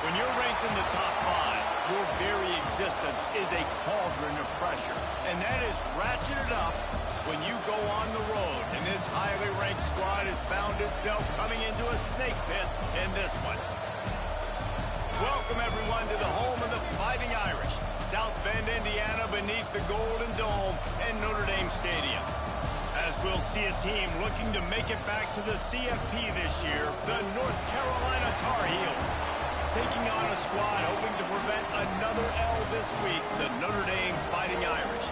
When you're ranked in the top 5, your very existence is a cauldron of pressure. And that is ratcheted up when you go on the road. And this highly ranked squad has found itself coming into a snake pit in this one. Welcome, everyone, to the home of the Fighting Irish. South Bend, Indiana, beneath the Golden Dome and Notre Dame Stadium. As we'll see a team looking to make it back to the CFP this year, the North Carolina Tar Heels. Taking on a squad hoping to prevent another L this week, the Notre Dame Fighting Irish.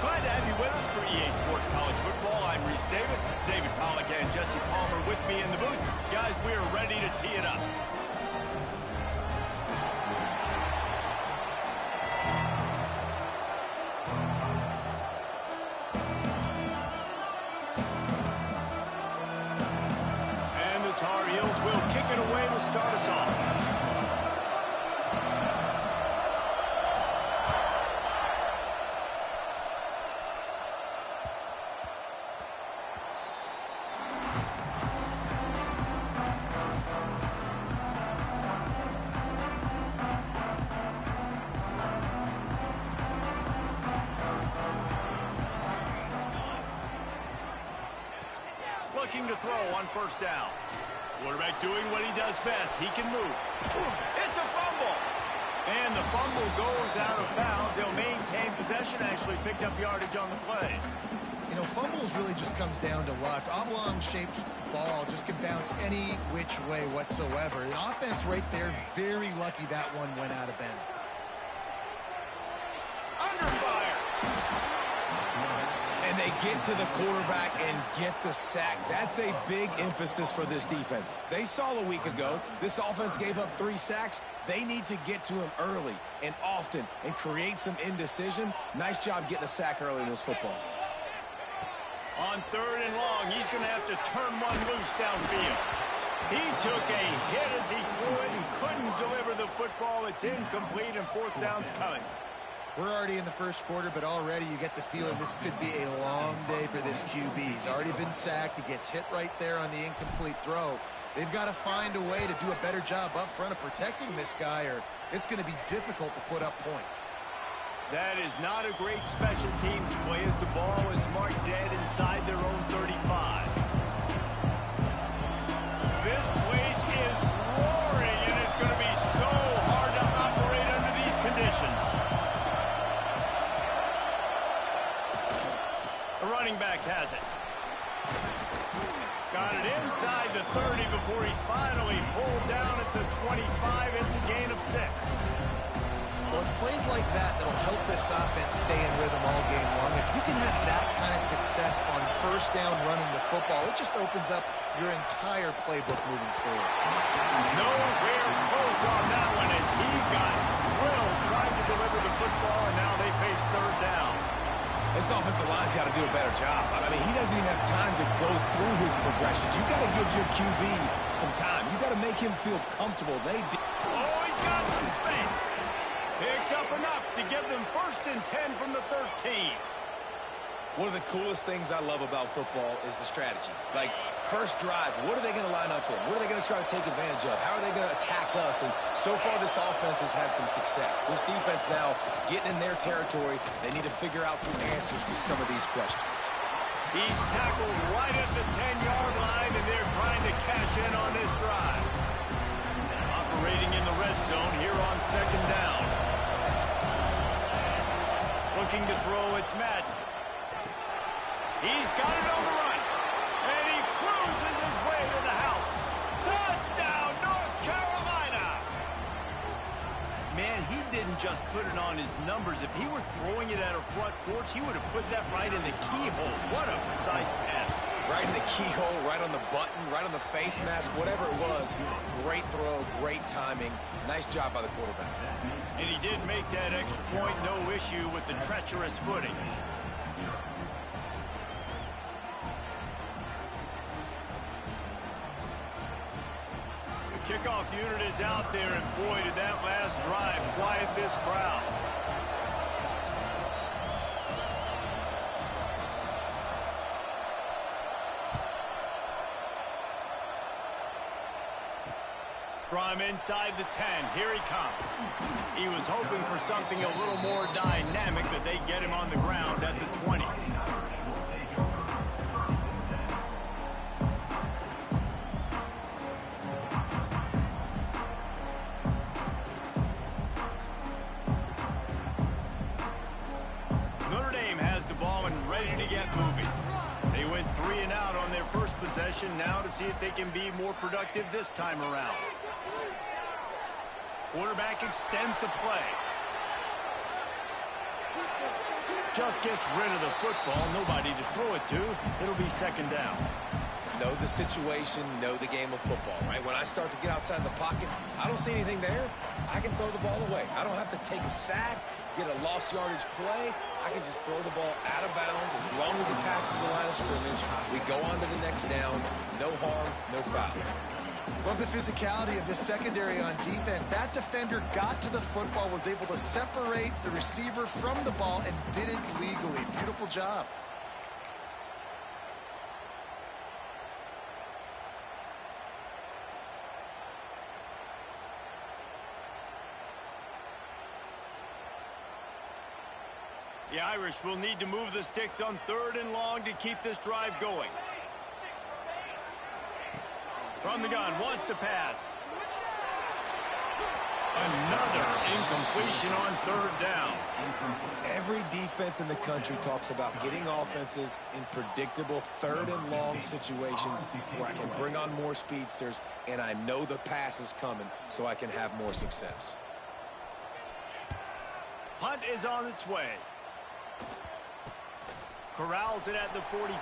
Glad to have you with us for EA Sports College Football. I'm Reese Davis, David Pollack and Jesse Palmer with me in the booth. Guys, we are ready to tee it up. And the Tar Heels will kick it away to start us off. Looking to throw on first down. Quarterback doing what he does best. He can move. It's a fumble. And the fumble goes out of bounds. They'll maintain possession. Actually picked up yardage on the play. You know, fumbles really just comes down to luck. Oblong-shaped ball just can bounce any which way whatsoever. The offense right there, very lucky that one went out of bounds. Under fire. And they get to the quarterback and get the sack. That's a big emphasis for this defense. They saw a week ago, this offense gave up 3 sacks. They need to get to him early and often and create some indecision. Nice job getting a sack early in this football. On 3rd and long, he's going to have to turn one loose downfield. He took a hit as he threw it and couldn't deliver the football. It's incomplete and 4th down's coming. We're already in the first quarter, but already you get the feeling this could be a long day for this QB. He's already been sacked. He gets hit right there on the incomplete throw. They've got to find a way to do a better job up front of protecting this guy, or it's going to be difficult to put up points. That is not a great special teams play as the ball is marked dead inside their own 35. This place is roaring, and it's going to be so hard to operate under these conditions. The running back has it. Got it inside the 30 before he's finally pulled down at the 25. It's a gain of 6. Well, it's plays like that that'll help this offense stay in rhythm all game long. If you can have that kind of success on first down running the football, it just opens up your entire playbook moving forward. Nowhere close on that one as he got drilled trying to deliver the football, and now they face 3rd down. This offensive line's got to do a better job. I mean, he doesn't even have time to go through his progressions. You've got to give your QB some time. You've got to make him feel comfortable. Oh, he's got some space. Picks up enough to give them 1st and 10 from the 13. One of the coolest things I love about football is the strategy. Like, first drive, what are they going to line up in? What are they going to try to take advantage of? How are they going to attack us? And so far, this offense has had some success. This defense now getting in their territory. They need to figure out some answers to some of these questions. He's tackled right at the 10-yard line, and they're trying to cash in on this drive. Operating in the red zone here on 2nd down. Looking to throw, it's Madden. He's got it on the run, and he cruises his way to the house. Touchdown, North Carolina! Man, he didn't just put it on his numbers. If he were throwing it at a front porch, he would have put that right in the keyhole. What a precise pass. Right in the keyhole, right on the button, right on the face mask, whatever it was. Great throw, great timing. Nice job by the quarterback. And he did make that extra point, no issue with the treacherous footing. Kickoff unit is out there, and boy, did that last drive quiet this crowd. From inside the 10, here he comes. He was hoping for something a little more dynamic, but they get him on the ground at the 20. Notre Dame has the ball and ready to get moving. They went 3 and out on their first possession, now to see if they can be more productive this time around. Quarterback extends the play. Just gets rid of the football. Nobody to throw it to. It'll be second down. Know the situation, know the game of football, right? When I start to get outside the pocket, I don't see anything there. I can throw the ball away. I don't have to take a sack, get a lost yardage play. I can just throw the ball out of bounds as long as it passes the line of scrimmage. We go on to the next down. No harm, no foul. Love the physicality of this secondary on defense. That defender got to the football, was able to separate the receiver from the ball, and did it legally. Beautiful job. The Irish will need to move the sticks on 3rd and long to keep this drive going. From the gun, wants to pass. Another incompletion on 3rd down. Every defense in the country talks about getting offenses in predictable 3rd and long situations where I can bring on more speedsters and I know the pass is coming so I can have more success. Punt is on its way. Corrals it at the 45.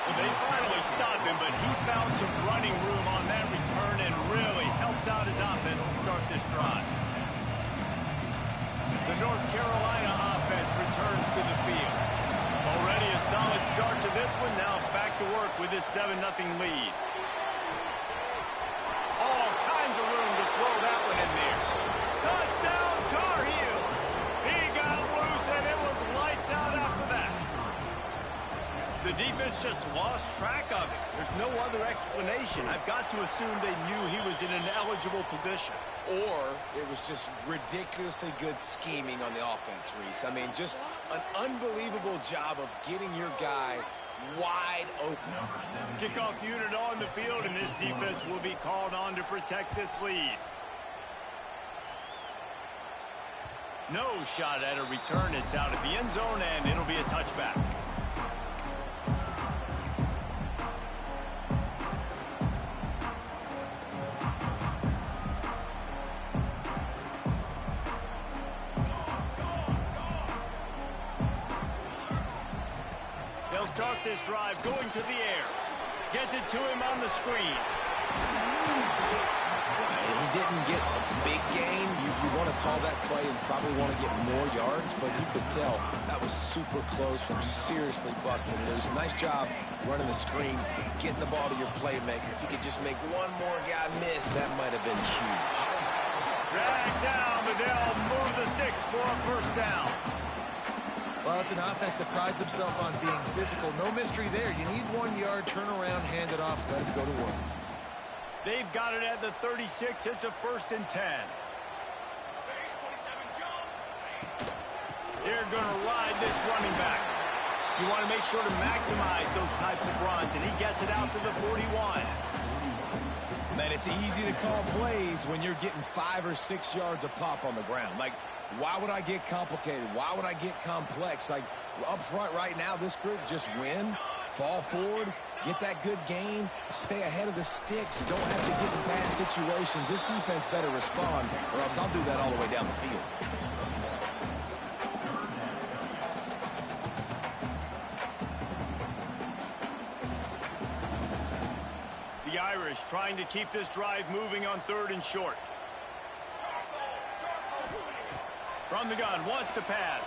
Well, they finally stopped him, but he found some running room on that return and really helps out his offense to start this drive. The North Carolina offense returns to the field. Already a solid start to this one. Now back to work with this 7-0 lead. All kinds of room to throw that one in there. Touchdown, Tar Heels! He got loose, and it was lights out after that. The defense just lost track of it. There's no other explanation. I've got to assume they knew he was in an eligible position. Or it was just ridiculously good scheming on the offense, Reese. I mean, just an unbelievable job of getting your guy wide open. Kickoff unit on the field, and this defense will be called on to protect this lead. No shot at a return. It's out of the end zone, and it'll be a touchback. They'll start this drive going to the air. Gets it to him on the screen. He didn't get a big gain. You want to call that play and probably want to get more yards, but you could tell that was super close from seriously busting loose. Nice job running the screen, getting the ball to your playmaker. If you could just make one more guy miss, that might have been huge. Dragged down, but they'll move the sticks for a first down. Well, it's an offense that prides themselves on being physical. No mystery there. You need 1 yard, turn around, hand it off, let him go to work. They've got it at the 36. It's a 1st and 10. They're going to ride this running back. You want to make sure to maximize those types of runs, and he gets it out to the 41. Man, it's easy to call plays when you're getting 5 or 6 yards a pop on the ground. Like, why would I get complicated? Why would I get complex? Like, up front right now, this group just win, fall forward, get that good gain, stay ahead of the sticks, don't have to get in bad situations. This defense better respond, or else I'll do that all the way down the field. The Irish trying to keep this drive moving on 3rd and short. From the gun, wants to pass.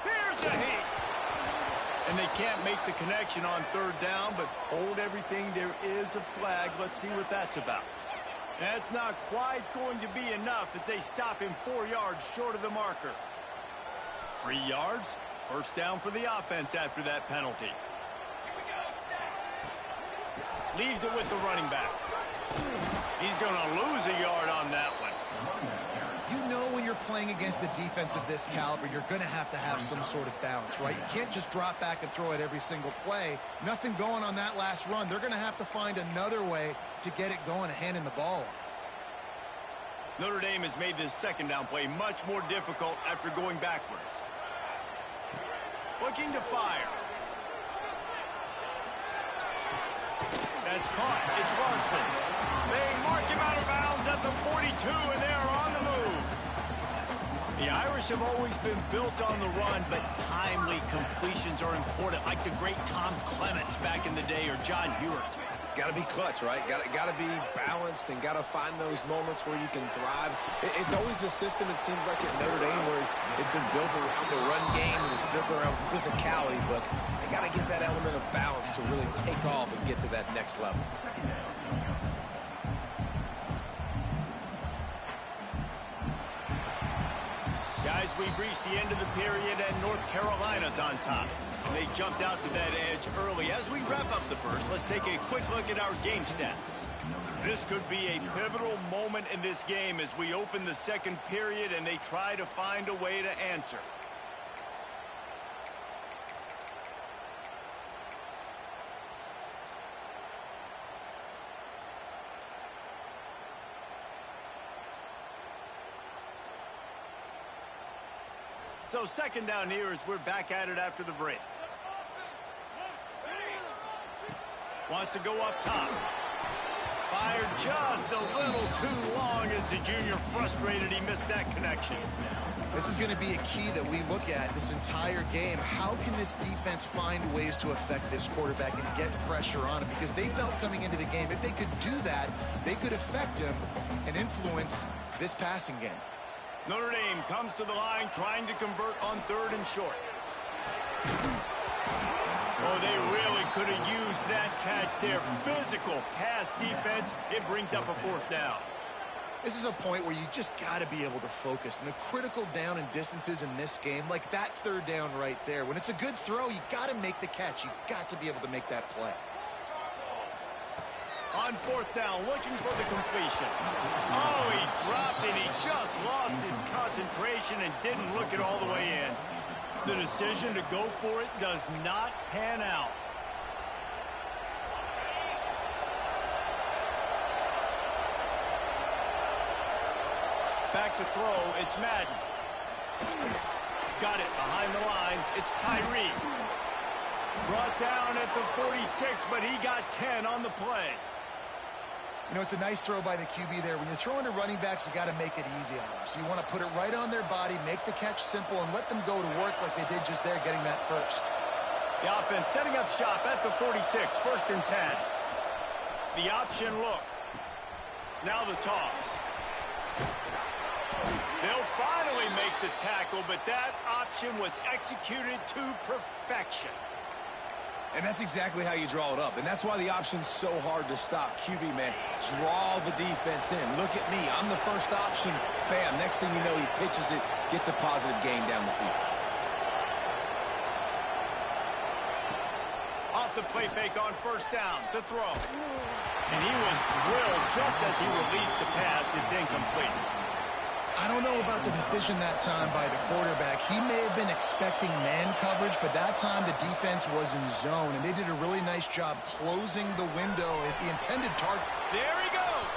Here's a heat. And they can't make the connection on 3rd down, but hold everything. There is a flag. Let's see what that's about. That's not quite going to be enough as they stop him 4 yards short of the marker. 3 yards. First down for the offense after that penalty. Leaves it with the running back. He's going to lose a yard on that one. You know when you're playing against a defense of this caliber, you're going to have some sort of balance, right? You can't just drop back and throw it every single play. Nothing going on that last run. They're going to have to find another way to get it going and handing the ball off. Notre Dame has made this second down play much more difficult after going backwards. Looking to fire. That's caught. It's Larson. They mark him out of bounds at the 42, and they're on the move. The Irish have always been built on the run, but timely completions are important, like the great Tom Clements back in the day or John Hewart. Got to be clutch, right? Got to be balanced and got to find those moments where you can thrive. It's always a system, it seems like, at Notre Dame where it's been built around the run game and it's built around physicality, but they got to get that element of balance to really take off and get to that next level. Guys, we've reached the end of the period and North Carolina's on top. They jumped out to that edge early. As we wrap up the first, let's take a quick look at our game stats. This could be a pivotal moment in this game as we open the second period and they try to find a way to answer. So second down here as we're back at it after the break. Wants to go up top. Fired just a little too long as the junior frustrated he missed that connection. This is going to be a key that we look at this entire game. How can this defense find ways to affect this quarterback and get pressure on him? Because they felt coming into the game, if they could do that, they could affect him and influence this passing game. Notre Dame comes to the line trying to convert on 3rd and short. Oh, they really could have used that catch there. Physical pass defense. It brings up a 4th down. This is a point where you just got to be able to focus. And the critical down and distances in this game, like that 3rd down right there, when it's a good throw, you got to make the catch. You got to be able to make that play. On 4th down, looking for the completion. Oh, he dropped and he just lost his concentration and didn't look it all the way in. The decision to go for it does not pan out. Back to throw, it's Madden. Got it behind the line, it's Tyree. Brought down at the 46, but he got 10 on the play. You know, it's a nice throw by the QB there. When you're throwing to running backs, you got to make it easy on them. So you want to put it right on their body, make the catch simple, and let them go to work like they did just there, getting that first. The offense setting up shop at the 46, 1st and 10. The option look. Now the toss. They'll finally make the tackle, but that option was executed to perfection. And that's exactly how you draw it up. And that's why the option's so hard to stop. QB, man, draw the defense in. Look at me. I'm the first option. Bam. Next thing you know, he pitches it, gets a positive gain down the field. Off the play fake on 1st down to throw. And he was drilled just as he released the pass. It's incomplete. I don't know about the decision that time by the quarterback. He may have been expecting man coverage, but that time the defense was in zone, and they did a really nice job closing the window at the intended target. There he goes.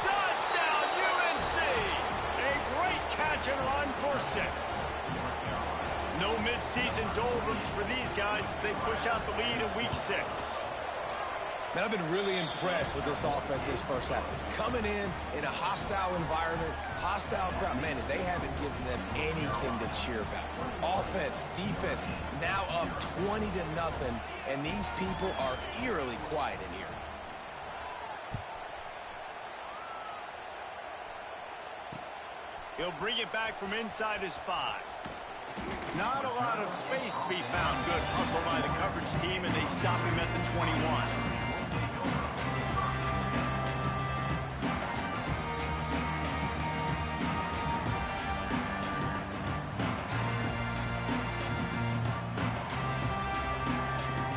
Touchdown, UNC. A great catch and run for 6. No midseason doldrums for these guys as they push out the lead in week 6. Man, I've been really impressed with this offense this first half. Coming in a hostile environment, hostile crowd. Man, they haven't given them anything to cheer about. Offense, defense, now up 20-0, and these people are eerily quiet in here. He'll bring it back from inside his 5. Not a lot of space to be found. Good hustle by the coverage team, and they stop him at the 21.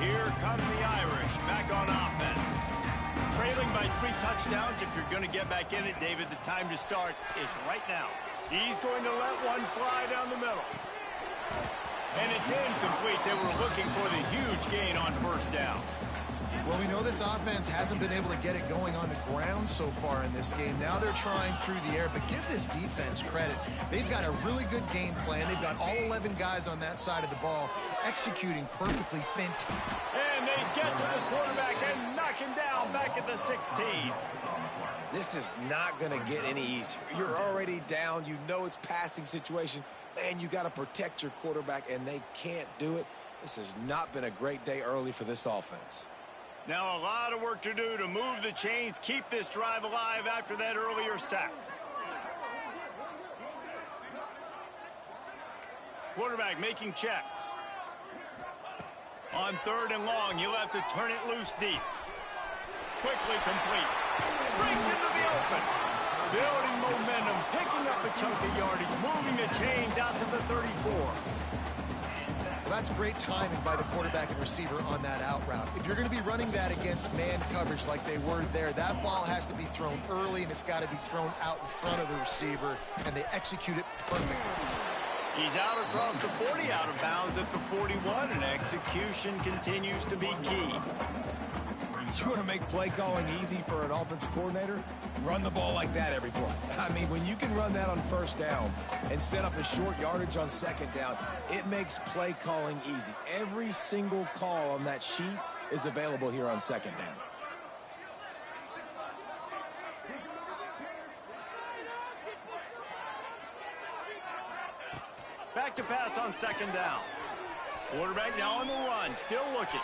Here come the Irish, back on offense. Trailing by 3 touchdowns. If you're going to get back in it, David, the time to start is right now. He's going to let one fly down the middle. And it's incomplete. They were looking for the huge gain on first down. Well, we know this offense hasn't been able to get it going on the ground so far in this game. Now they're trying through the air, but give this defense credit. They've got a really good game plan. They've got all 11 guys on that side of the ball executing perfectly. Fantastic. And they get to the quarterback and knock him down back at the 16. This is not going to get any easier. You're already down. You know it's passing situation. Man, you got to protect your quarterback, and they can't do it. This has not been a great day early for this offense. Now a lot of work to do to move the chains, keep this drive alive after that earlier sack. Quarterback making checks. On 3rd and long, he'll have to turn it loose deep. Quickly complete. Breaks into the open. Building momentum, picking up a chunk of yardage, moving the chains out to the 34. Well, that's great timing by the quarterback and receiver on that out route. If you're going to be running that against man coverage like they were there, that ball has to be thrown early, and it's got to be thrown out in front of the receiver, and they execute it perfectly. He's out across the 40, out of bounds at the 41, and execution continues to be key. You want to make play calling easy for an offensive coordinator? Run the ball like that every play. I mean, when you can run that on first down and set up a short yardage on second down, it makes play calling easy. Every single call on that sheet is available here on second down. Back to pass on second down. Quarterback now on the run, still looking.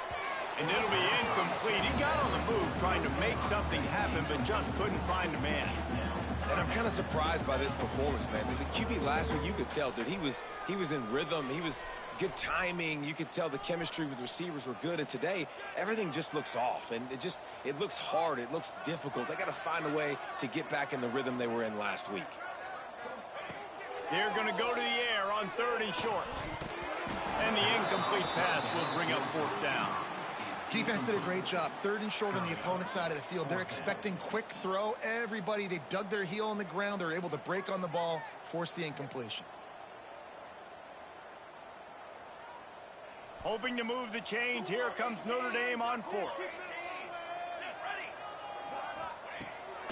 And it'll be incomplete. He got on the move trying to make something happen, but just couldn't find a man. And I'm kind of surprised by this performance, man. The QB last week, you could tell, dude, he was in rhythm. He was good timing. You could tell the chemistry with receivers were good. And today, everything just looks off. And it looks hard. It looks difficult. They got to find a way to get back in the rhythm they were in last week. They're going to go to the air on 3rd and short. And the incomplete pass will bring up 4th down. Defense did a great job. 3rd and short on the opponent's side of the field. They're expecting quick throw. Everybody, they dug their heel on the ground. They're able to break on the ball, force the incompletion. Hoping to move the chains. Here comes Notre Dame on 4th.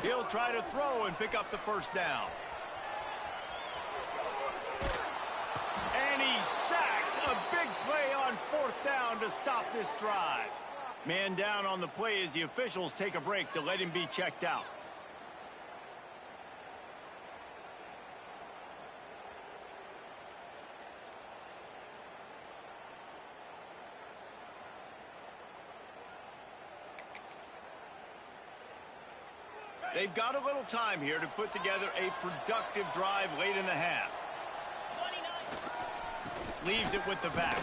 He'll try to throw and pick up the 1st down. And he's sacked. A big play on 4th down to stop this drive. Man down on the play as the officials take a break to let him be checked out. They've got a little time here to put together a productive drive late in the half. Leaves it with the back.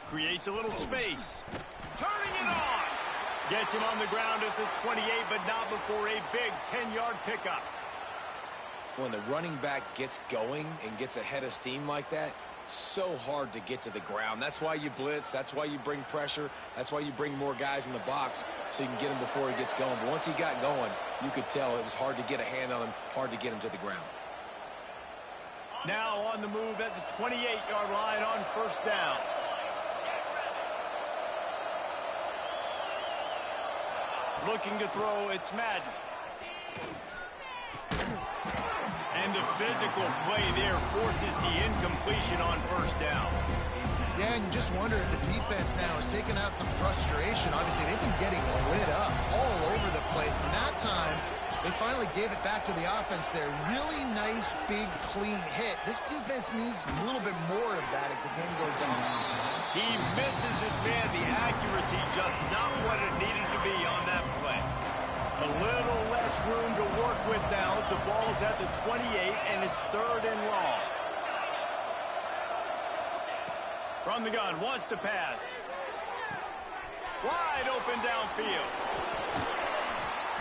Creates a little space. Turning it on. Gets him on the ground at the 28, but not before a big 10-yard pickup. When the running back gets going and gets ahead of steam like that, so hard to get to the ground. That's why you blitz. That's why you bring pressure. That's why you bring more guys in the box so you can get him before he gets going. But once he got going, you could tell it was hard to get a hand on him, hard to get him to the ground. Now on the move at the 28-yard line on 1st down. Looking to throw, it's Madden. And the physical play there forces the incompletion on 1st down. Yeah, and you just wonder if the defense now has taken out some frustration. Obviously, they've been getting lit up all over the place. And that time, they finally gave it back to the offense there. Really nice, big, clean hit. This defense needs a little bit more of that as the game goes on. He misses his man. The accuracy just not what it needed to be on that play. A little less room to work with now as the ball's at the 28 and it's 3rd and long. From the gun, wants to pass. Wide open downfield.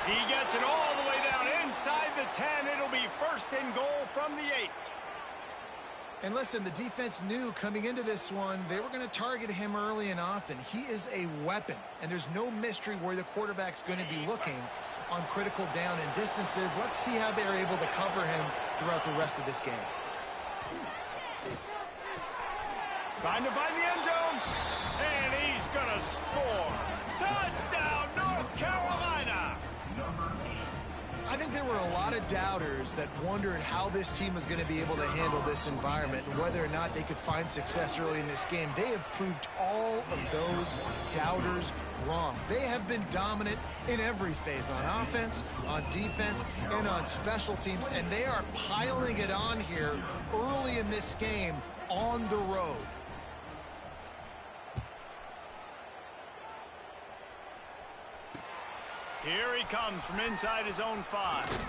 He gets it all the way down inside the 10. It'll be 1st and goal from the 8. And listen, the defense knew coming into this one, they were going to target him early and often. He is a weapon, and there's no mystery where the quarterback's going to be looking on critical down and distances. Let's see how they're able to cover him throughout the rest of this game. Trying to find the end zone, and he's going to score. Touchdown, North Carolina! I think there were a lot of doubters that wondered how this team was going to be able to handle this environment and whether or not they could find success early in this game. They have proved all of those doubters wrong. They have been dominant in every phase, on offense, on defense, and on special teams, and they are piling it on here early in this game on the road. Here he comes from inside his own 5.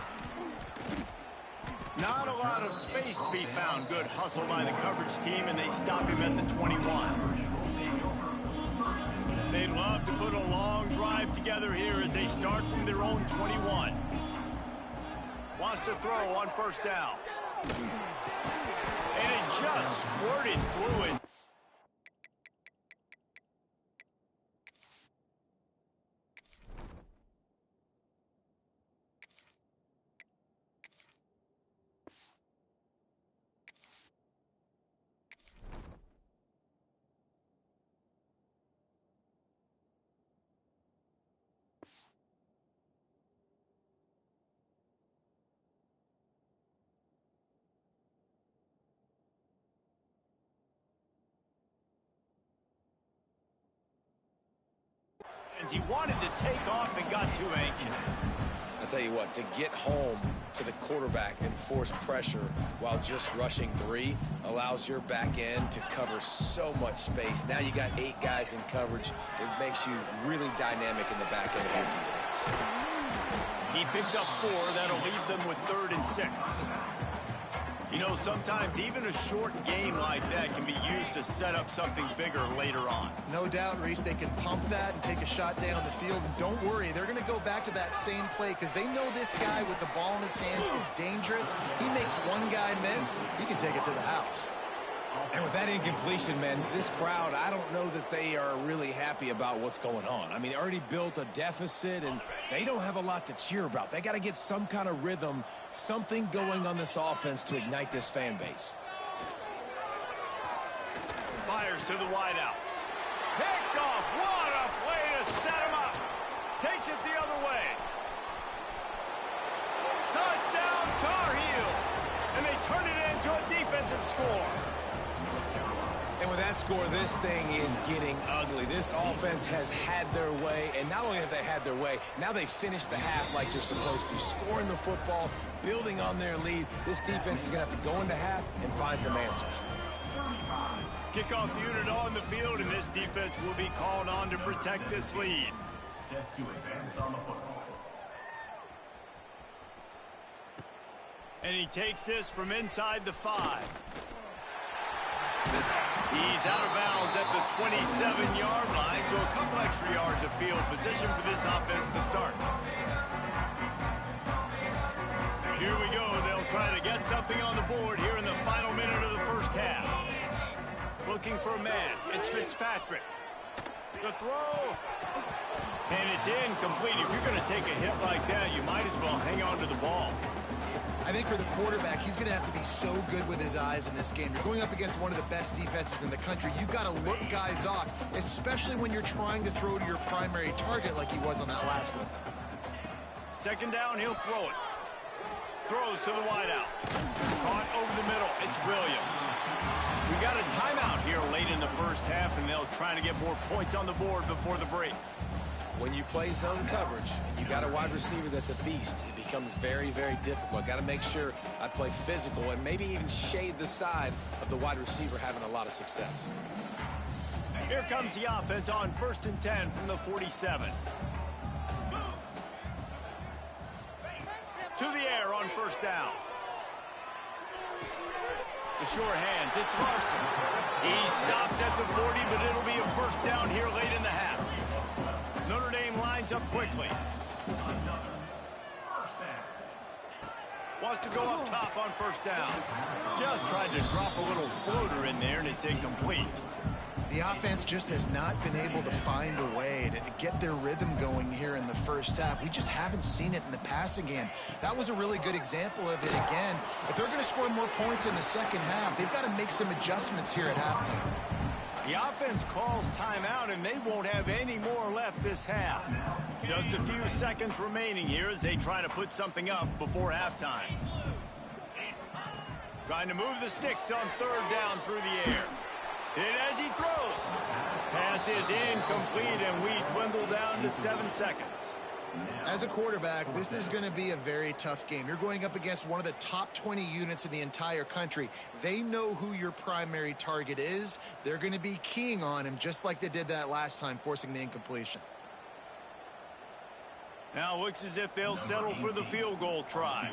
Not a lot of space to be found. Good hustle by the coverage team, and they stop him at the 21. They'd love to put a long drive together here as they start from their own 21. Wants to throw on first down. And it just squirted through his... He wanted to take off and got too anxious. I'll tell you what, to get home to the quarterback and force pressure while just rushing 3 allows your back end to cover so much space. Now you got 8 guys in coverage. It makes you really dynamic in the back end of your defense. He picks up 4. That'll leave them with 3rd and 6. You know, sometimes even a short game like that can be used to set up something bigger later on. No doubt, Reese, they can pump that and take a shot down the field. And don't worry, they're going to go back to that same play because they know this guy with the ball in his hands is dangerous. He makes one guy miss, he can take it to the house. And with that incompletion, man, this crowd, I don't know that they are really happy about what's going on. I mean, they already built a deficit, and they don't have a lot to cheer about. They got to get some kind of rhythm, something going on this offense to ignite this fan base. Fires to the wideout. Picked off. What a play to set him up. Takes it the other way. Touchdown, Tar Heels. And they turn it into a defensive score. And with that score, this thing is getting ugly. This offense has had their way, and not only have they had their way, now they finished the half like you're supposed to, scoring the football, building on their lead. This defense is going to have to go into half and find some answers. Kickoff unit on the field, and this defense will be called on to protect this lead. Set to advance on the football. And he takes this from inside the 5. He's out of bounds at the 27-yard line, so a couple extra yards of field position for this offense to start. Here we go. They'll try to get something on the board here in the final minute of the first half. Looking for a man. It's Fitzpatrick. The throw. And it's incomplete. If you're going to take a hit like that, you might as well hang on to the ball. I think for the quarterback, he's going to have to be so good with his eyes in this game. You're going up against one of the best defenses in the country. You've got to look guys off, especially when you're trying to throw to your primary target like he was on that last one. Second down, he'll throw it. Throws to the wideout. Caught over the middle. It's Williams. We got a timeout here late in the first half, and they'll try to get more points on the board before the break. When you play zone coverage and you got a wide receiver that's a beast, it becomes very, very difficult. Got to make sure I play physical and maybe even shade the side of the wide receiver having a lot of success. Here comes the offense on 1st and 10 from the 47. To the air on first down. The sure hands, it's Larson. He stopped at the 40, but it'll be a first down here late in the half. Notre Dame lines up quickly. Wants to go up top on first down. Just tried to drop a little floater in there, and it's incomplete. The offense just has not been able to find a way to get their rhythm going here in the first half. We just haven't seen it in the passing game. That was a really good example of it again. If they're going to score more points in the second half, they've got to make some adjustments here at halftime. The offense calls timeout, and they won't have any more left this half. Just a few seconds remaining here as they try to put something up before halftime. Trying to move the sticks on third down through the air. Hit as he throws. Pass is incomplete, and we dwindle down to 7 seconds. As a quarterback, this is going to be a very tough game. You're going up against one of the top 20 units in the entire country. They know who your primary target is. They're going to be keying on him just like they did that last time, forcing the incompletion. Now looks as if they'll settle for the field goal try.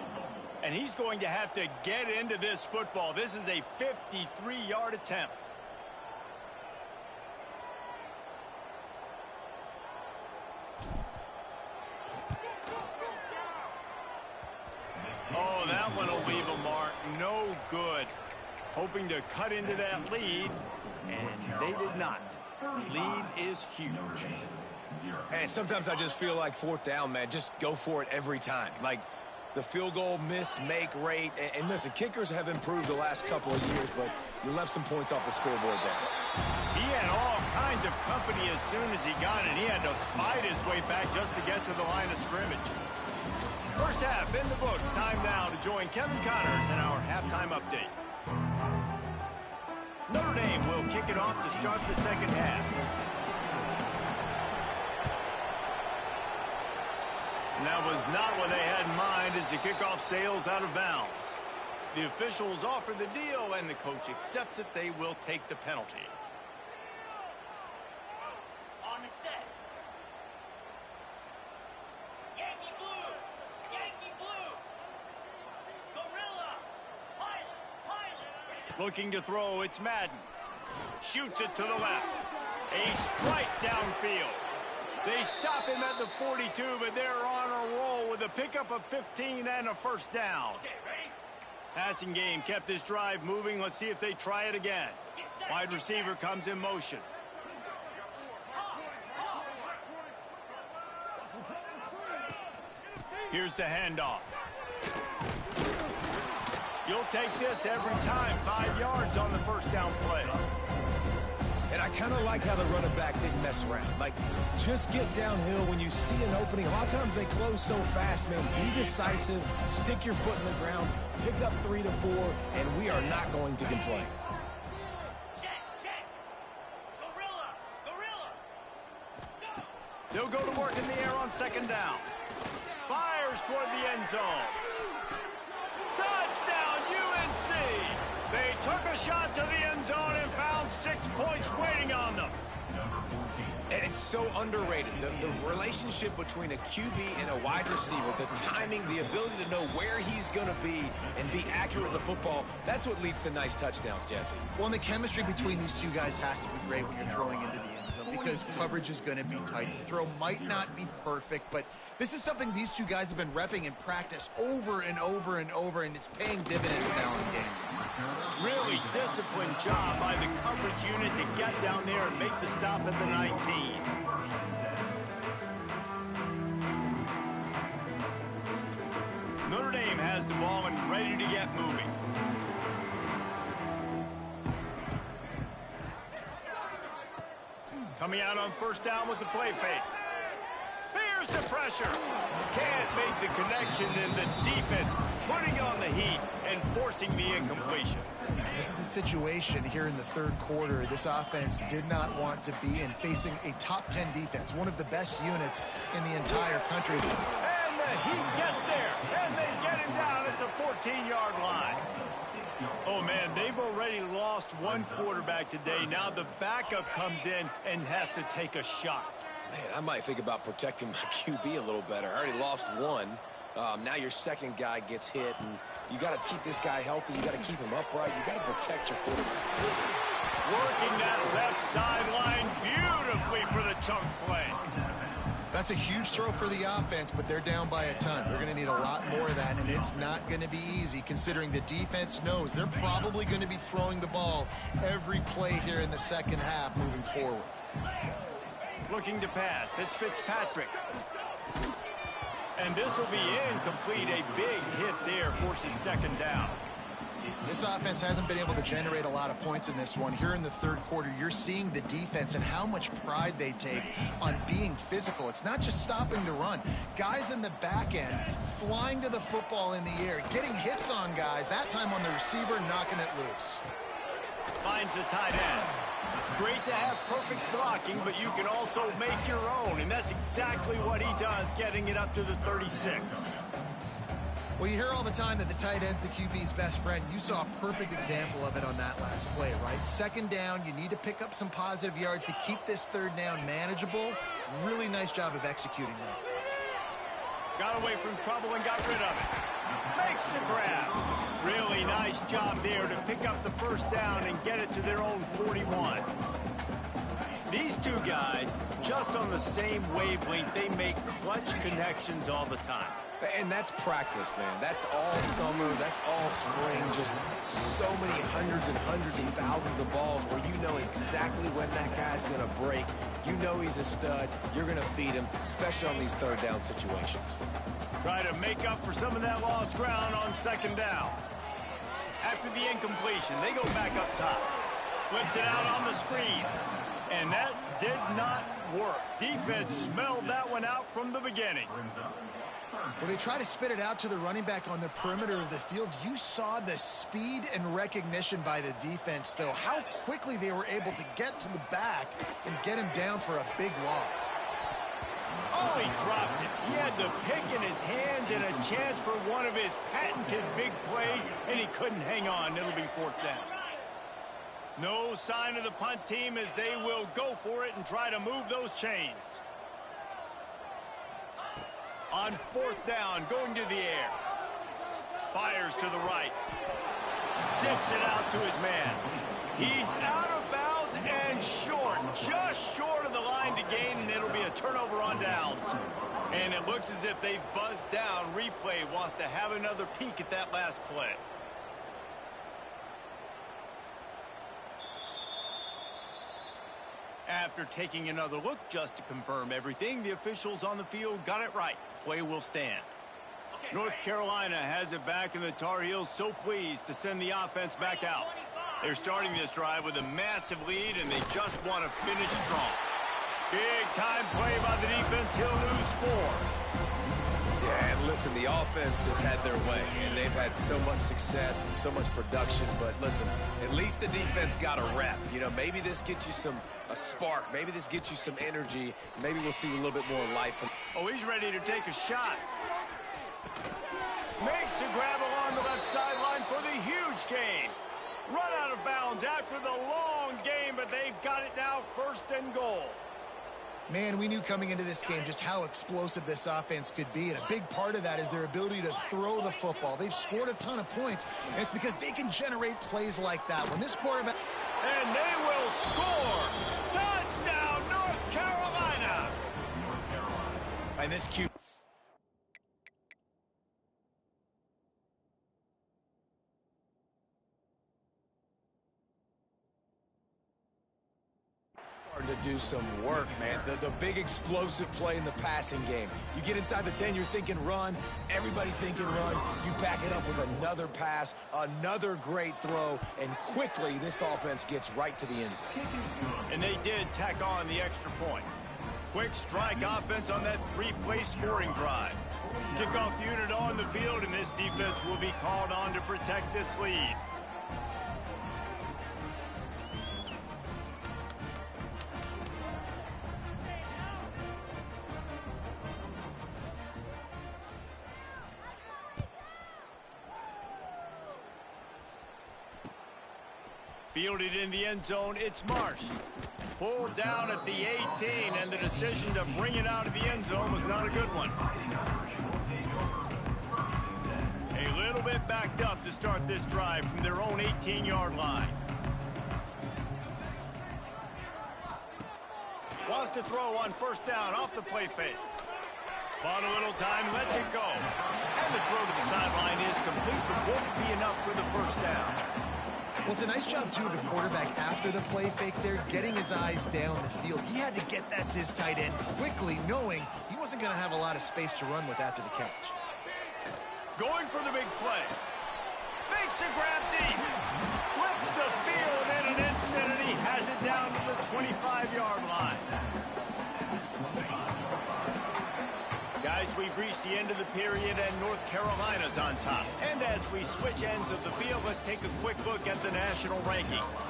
And he's going to have to get into this football. This is a 53-yard attempt. Oh, that one will leave a mark. No good. Hoping to cut into that lead, and they did not. Lead is huge. And sometimes I just feel like fourth down, man, just go for it every time. Like the field goal miss-make rate. And listen, kickers have improved the last couple of years, but you left some points off the scoreboard there. He had all kinds of company as soon as he got it. He had to fight his way back just to get to the line of scrimmage. First half in the books. Time now to join Kevin Connors in our halftime update. Notre Dame will kick it off to start the second half. And that was not what they had in mind as the kickoff sails out of bounds. The officials offer the deal, and the coach accepts it. They will take the penalty. On the set. Yankee blue. Yankee blue. Gorilla. Pilot. Looking to throw, it's Madden. Shoots it to the left. A strike downfield. They stop him at the 42, but they're on a roll with a pickup of 15 and a first down. Okay, ready? Passing game kept this drive moving. Let's see if they try it again. Wide receiver comes in motion. Here's the handoff. You'll take this every time. 5 yards on the first down play. And I kind of like how the running back didn't mess around. Like, just get downhill when you see an opening. A lot of times they close so fast, man. Be decisive, stick your foot in the ground, pick up 3 to 4, and we are not going to complain. Check. Gorilla. Go. They'll go to work in the air on second down. Fires toward the end zone. Touchdown, UNC! They took a shot to the end zone and found 6 points waiting on them. And it's so underrated. The relationship between a QB and a wide receiver, the timing, the ability to know where he's going to be and be accurate with the football, that's what leads to nice touchdowns, Jesse. Well, and the chemistry between these two guys has to be great when you're throwing into the end zone because coverage is going to be tight. The throw might not be perfect, but this is something these two guys have been repping in practice over and over and over, and it's paying dividends now in the game. Really disciplined job by the coverage unit to get down there and make the stop at the 19. Notre Dame has the ball and ready to get moving. Coming out on first down with the play fake. Here's the pressure. Can't make the connection, and the defense putting on the heat and forcing the incompletion. This is a situation here in the third quarter this offense did not want to be in, facing a top 10 defense, one of the best units in the entire country. And the heat gets there, and they get him down at the 14-yard line. Oh, man, they've already lost one quarterback today. Now the backup comes in and has to take a shot. Man, I might think about protecting my QB a little better. I already lost one. Now your second guy gets hit, and you got to keep this guy healthy. You got to keep him upright. You got to protect your quarterback. Working that left sideline beautifully for the chunk play. That's a huge throw for the offense, but they're down by a ton. They're going to need a lot more of that, and it's not going to be easy considering the defense knows they're probably going to be throwing the ball every play here in the second half moving forward. Looking to pass. It's Fitzpatrick. And this will be incomplete. A big hit there forces second down. This offense hasn't been able to generate a lot of points in this one. Here in the third quarter, you're seeing the defense and how much pride they take on being physical. It's not just stopping the run. Guys in the back end flying to the football in the air, getting hits on guys, that time on the receiver, knocking it loose. Finds the tight end. Great to have perfect blocking, but you can also make your own, and that's exactly what he does, getting it up to the 36. Well, you hear all the time that the tight end's the QB's best friend. You saw a perfect example of it on that last play, right? Second down, you need to pick up some positive yards to keep this third down manageable. Really nice job of executing that. Got away from trouble and got rid of it. Makes the grab. Really nice job there to pick up the first down and get it to their own 41. These two guys, just on the same wavelength, they make clutch connections all the time. And that's practice, man. That's all summer. That's all spring. Just so many hundreds and thousands of balls where you know exactly when that guy's going to break. You know he's a stud. You're going to feed him, especially on these third down situations. Try to make up for some of that lost ground on second down. After the incompletion, they go back up top. Flips it out on the screen. And that did not work. Defense smelled that one out from the beginning. Well, they try to spit it out to the running back on the perimeter of the field. You saw the speed and recognition by the defense, though, how quickly they were able to get to the back and get him down for a big loss. Oh, he dropped it. He had the pick in his hands and a chance for one of his patented big plays, and he couldn't hang on. It'll be fourth down. No sign of the punt team as they will go for it and try to move those chains. On fourth down, going to the air. Fires to the right. Zips it out to his man. He's out of bounds and short. Just short of the line to gain, and it'll be a turnover on downs. And it looks as if they've buzzed down. Replay wants to have another peek at that last play. After taking another look just to confirm everything, the officials on the field got it right. The play will stand. North Carolina has it back, and the Tar Heels so pleased to send the offense back out. They're starting this drive with a massive lead, and they just want to finish strong. Big time play by the defense. He'll lose 4. Yeah, and listen, the offense has had their way, and they've had so much success and so much production. But listen, at least the defense got a rep. You know, maybe this gets you a spark. Maybe this gets you some energy. Maybe we'll see a little bit more life. Oh, he's ready to take a shot. Makes the grab along the left sideline for the huge gain. Run out of bounds after the long game, but they've got it now, first and goal. Man, we knew coming into this game just how explosive this offense could be, and a big part of that is their ability to throw the football. They've scored a ton of points, and it's because they can generate plays like that. When this quarterback... And they will score! Touchdown, North Carolina! And this cute... to do some work, man. The big explosive play in the passing game. You get inside the 10, you're thinking run. Everybody thinking run. You back it up with another pass, another great throw, and quickly this offense gets right to the end zone. And they did tack on the extra point. Quick strike offense on that 3-play scoring drive. Kickoff unit on the field, and this defense will be called on to protect this lead. Fielded in the end zone, it's Marsh. Pulled down at the 18, and the decision to bring it out of the end zone was not a good one. A little bit backed up to start this drive from their own 18-yard line. Wants to throw on first down off the play fake. Bought a little time, lets it go. And the throw to the sideline is complete, but won't be enough for the first down. Well, it's a nice job, too, of the quarterback after the play fake there, getting his eyes down the field. He had to get that to his tight end quickly, knowing he wasn't going to have a lot of space to run with after the catch. Going for the big play. Makes a grab deep. Flips the field in an instant, and he has it down to the 25-yard line. Guys, we've reached the end of the period, and North Carolina's on top. And as we switch ends of the field, let's take a quick look at the national rankings.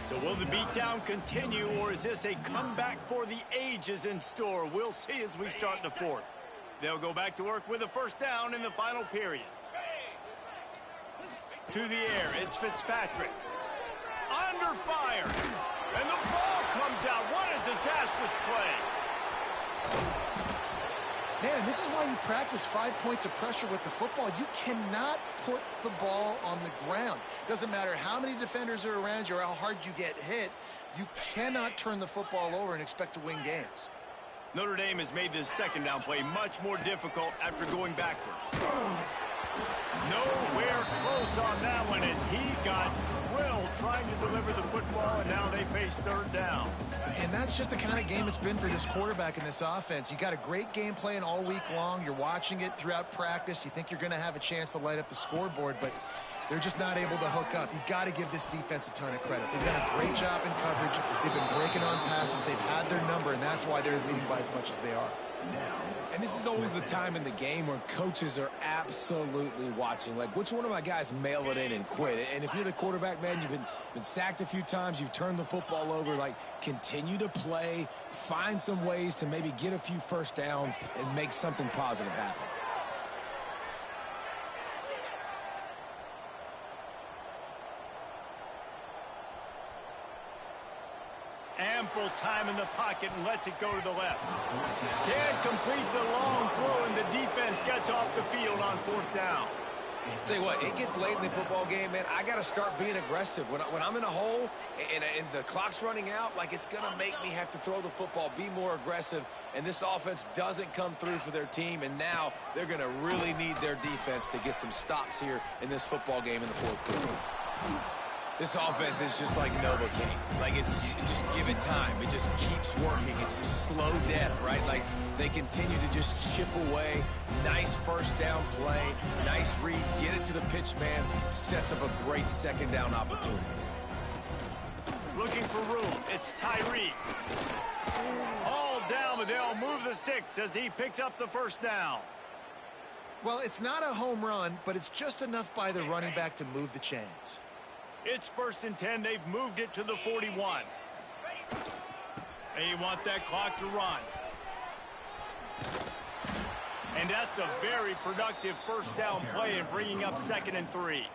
So will the beatdown continue, or is this a comeback for the ages in store? We'll see as we start the fourth. They'll go back to work with a first down in the final period. To the air, it's Fitzpatrick. Under fire. And the ball comes out. What a disastrous play. Man, this is why you practice 5 points of pressure with the football. You cannot put the ball on the ground. Doesn't matter how many defenders are around you or how hard you get hit. You cannot turn the football over and expect to win games. Notre Dame has made this second down play much more difficult after going backwards. Nowhere close on that one as he got drilled trying to deliver the football, and now they face third down. And that's just the kind of game it's been for this quarterback in this offense. You got a great game plan all week long. You're watching it throughout practice. You think you're going to have a chance to light up the scoreboard, but they're just not able to hook up. You got to give this defense a ton of credit. They've done a great job in coverage. They've been breaking on passes. They've had their number, and that's why they're leading by as much as they are. And this is always the time in the game where coaches are absolutely watching. Like, which one of my guys mail it in and quit? And if you're the quarterback, man, you've been sacked a few times, you've turned the football over, like, continue to play, find some ways to maybe get a few first downs and make something positive happen. Ample time in the pocket and lets it go to the left. Can't complete the long throw, and the defense gets off the field on fourth down. Tell you what, it gets late in the football game, man. I got to start being aggressive. When I'm in a hole and the clock's running out, like, it's going to make me have to throw the football, be more aggressive, and this offense doesn't come through for their team, and now they're going to really need their defense to get some stops here in this football game in the fourth quarter. This offense is just like Novocaine. Like, just give it time. It just keeps working. It's just slow death, right? Like, they continue to just chip away. Nice first down play. Nice read. Get it to the pitch man. Sets up a great second down opportunity. Looking for room. It's Tyree. All down, but they'll move the sticks as he picks up the first down. Well, it's not a home run, but it's just enough by the running back to move the chains. It's 1st and 10. They've moved it to the 41. They want that clock to run. And that's a very productive first down play and bringing up 2nd and 3.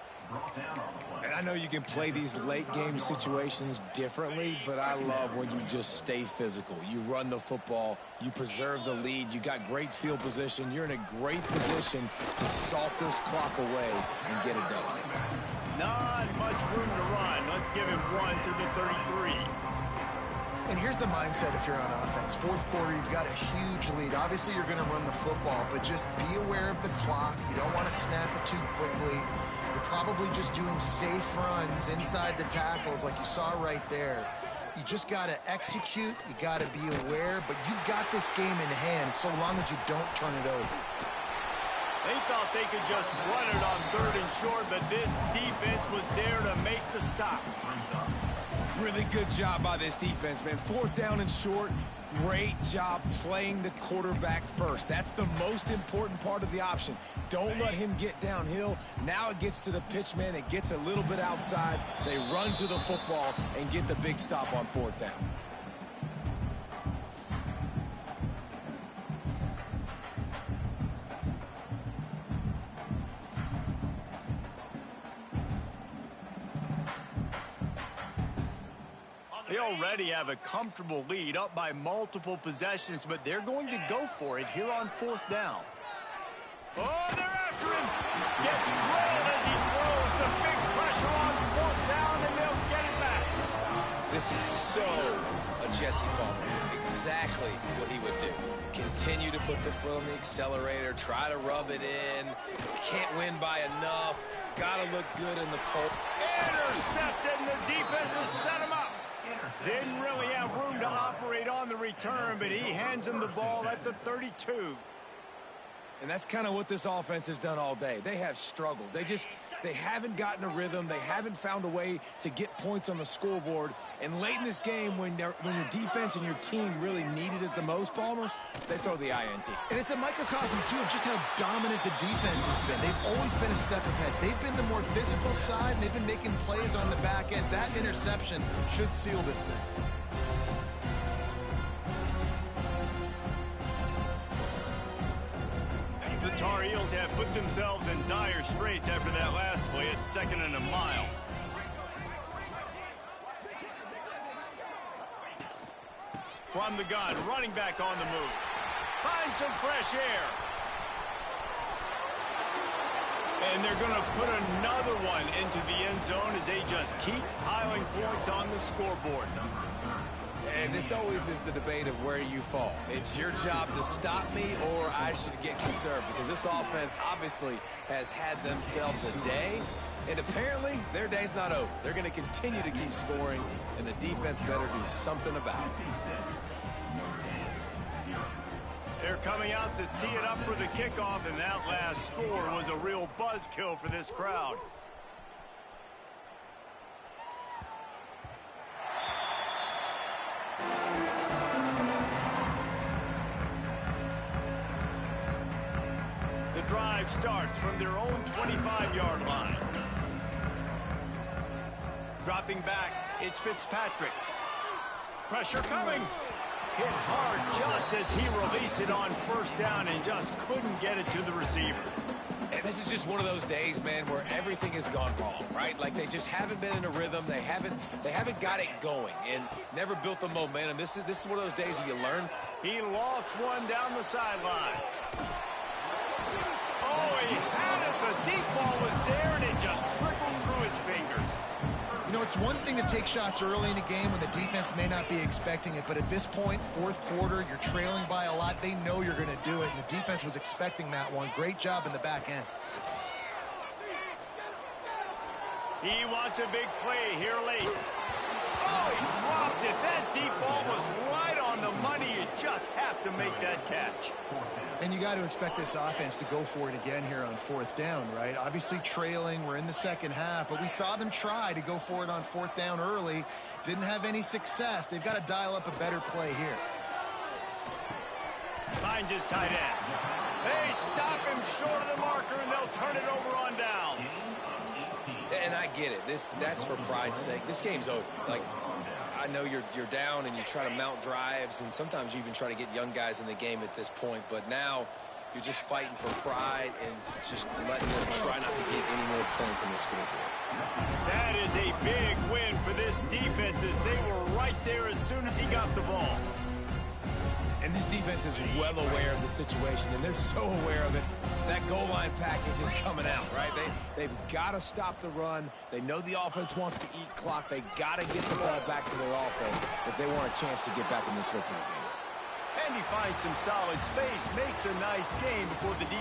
And I know you can play these late game situations differently, but I love when you just stay physical. You run the football, you preserve the lead, you got great field position, you're in a great position to salt this clock away and get it done. Not much room to run. Let's give him one to the 33. And here's the mindset if you're on offense. Fourth quarter, you've got a huge lead. Obviously, you're going to run the football, but just be aware of the clock. You don't want to snap it too quickly. You're probably just doing safe runs inside the tackles like you saw right there. You just got to execute. You got to be aware, but you've got this game in hand so long as you don't turn it over. They thought they could just run it on 3rd and short, but this defense was there to make the stop. Really good job by this defense, man. 4th down and short. Great job playing the quarterback first. That's the most important part of the option. Don't let him get downhill. Now it gets to the pitch man. It gets a little bit outside. They run to the football and get the big stop on 4th down. They already have a comfortable lead up by multiple possessions, but they're going to go for it here on 4th down. Oh, they're after him. Gets drilled as he throws the big pressure on 4th down, and they'll get it back. This is so a Jesse Palmer. Exactly what he would do. Continue to put the foot on the accelerator, try to rub it in. Can't win by enough. Got to look good in the pole. Intercepted, and the defense has set him up. Didn't really have room to operate on the return, but he hands him the ball at the 32. And that's kind of what this offense has done all day. They have struggled. They haven't gotten a rhythm. They haven't found a way to get points on the scoreboard. And late in this game, when your defense and your team really needed it the most, Palmer, they throw the INT. And it's a microcosm, too, of just how dominant the defense has been. They've always been a step ahead. They've been the more physical side, and they've been making plays on the back end. That interception should seal this thing. The Tar Heels have put themselves in dire straits after that last play at 2nd and a mile. From the gun, running back on the move. Find some fresh air. And they're going to put another one into the end zone as they just keep piling points on the scoreboard. And this always is the debate of where you fall. It's your job to stop me, or I should get conserved, because this offense obviously has had themselves a day, and apparently their day's not over. They're going to continue to keep scoring, and the defense better do something about it. They're coming out to tee it up for the kickoff, and that last score was a real buzzkill for this crowd. The drive starts from their own 25-yard line. Dropping back, it's Fitzpatrick. Pressure coming. Hit hard just as he released it on first down and just couldn't get it to the receiver. And this is just one of those days, man, where everything has gone wrong, right? Like they just haven't been in a rhythm. They haven't got it going and never built the momentum. This is one of those days that you learn. He lost one down the sideline. Oh, he had it. The deep ball was there, and it just trickled through his fingers. You know, it's one thing to take shots early in a game when the defense may not be expecting it, but at this point, fourth quarter, you're trailing by a lot. They know you're going to do it, and the defense was expecting that one. Great job in the back end. He wants a big play here late. Oh, he dropped it. That deep ball was right on the money. You just have to make that catch. And you got to expect this offense to go for it again here on fourth down, right? Obviously trailing, we're in the second half, but we saw them try to go for it on fourth down early. Didn't have any success. They've got to dial up a better play here. Finds his tight end. They stop him short of the marker, and they'll turn it over on downs. And I get it. That's for pride's sake. This game's over. Like, I know you're down and you try to mount drives, and sometimes you even try to get young guys in the game at this point. But now you're just fighting for pride and just letting them try not to get any more points in the scoreboard. That is a big win for this defense as they were right there as soon as he got the ball. And this defense is well aware of the situation, and they're so aware of it. That goal line package is coming out, right? They've got to stop the run. They know the offense wants to eat clock. They got to get the ball back to their offense if they want a chance to get back in this football game. And he finds some solid space, makes a nice game before the defense.